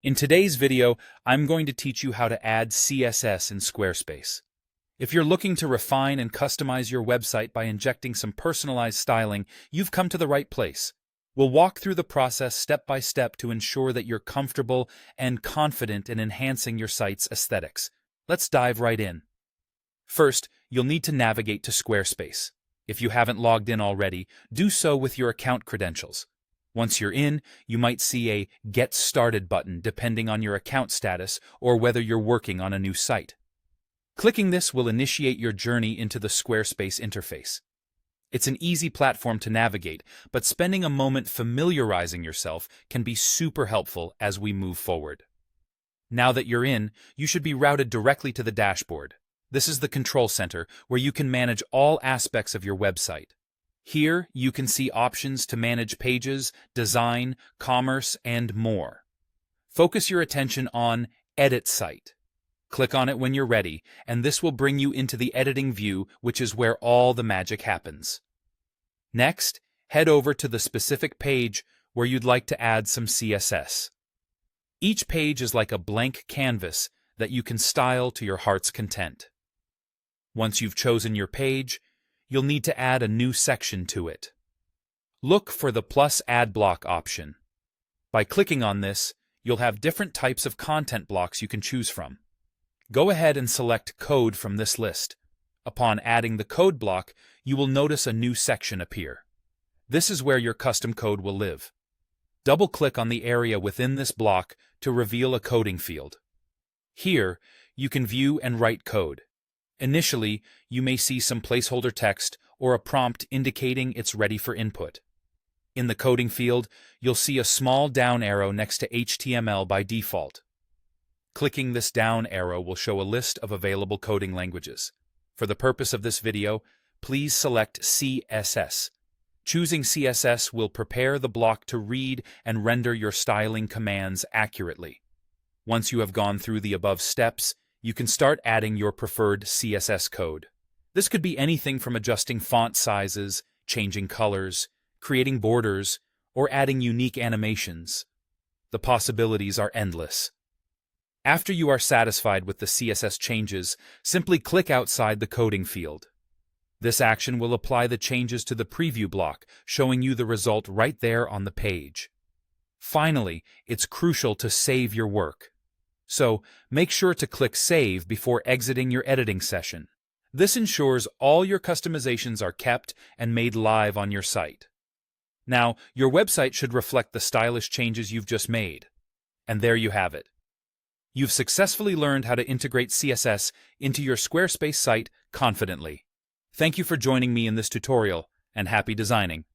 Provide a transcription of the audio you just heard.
In today's video, I'm going to teach you how to add CSS in Squarespace. If you're looking to refine and customize your website by injecting some personalized styling, you've come to the right place. We'll walk through the process step by step to ensure that you're comfortable and confident in enhancing your site's aesthetics. Let's dive right in. First, you'll need to navigate to Squarespace. If you haven't logged in already, do so with your account credentials. Once you're in, you might see a Get Started button depending on your account status or whether you're working on a new site. Clicking this will initiate your journey into the Squarespace interface. It's an easy platform to navigate, but spending a moment familiarizing yourself can be super helpful as we move forward. Now that you're in, you should be routed directly to the dashboard. This is the control center where you can manage all aspects of your website. Here, you can see options to manage pages, design, commerce, and more. Focus your attention on Edit Site. Click on it when you're ready, and this will bring you into the editing view, which is where all the magic happens. Next, head over to the specific page where you'd like to add some CSS. Each page is like a blank canvas that you can style to your heart's content. Once you've chosen your page, you'll need to add a new section to it. Look for the plus add block option. By clicking on this, you'll have different types of content blocks you can choose from. Go ahead and select code from this list. Upon adding the code block, you will notice a new section appear. This is where your custom code will live. Double-click on the area within this block to reveal a coding field. Here, you can view and write code. Initially, you may see some placeholder text or a prompt indicating it's ready for input. In the coding field, you'll see a small down arrow next to HTML by default. Clicking this down arrow will show a list of available coding languages. For the purpose of this video, please select CSS. Choosing CSS will prepare the block to read and render your styling commands accurately. Once you have gone through the above steps, you can start adding your preferred CSS code. This could be anything from adjusting font sizes, changing colors, creating borders, or adding unique animations. The possibilities are endless. After you are satisfied with the CSS changes, simply click outside the coding field. This action will apply the changes to the preview block, showing you the result right there on the page. Finally, it's crucial to save your work. So, make sure to click Save before exiting your editing session. This ensures all your customizations are kept and made live on your site. Now, your website should reflect the stylish changes you've just made. And there you have it. You've successfully learned how to integrate CSS into your Squarespace site confidently. Thank you for joining me in this tutorial, and happy designing.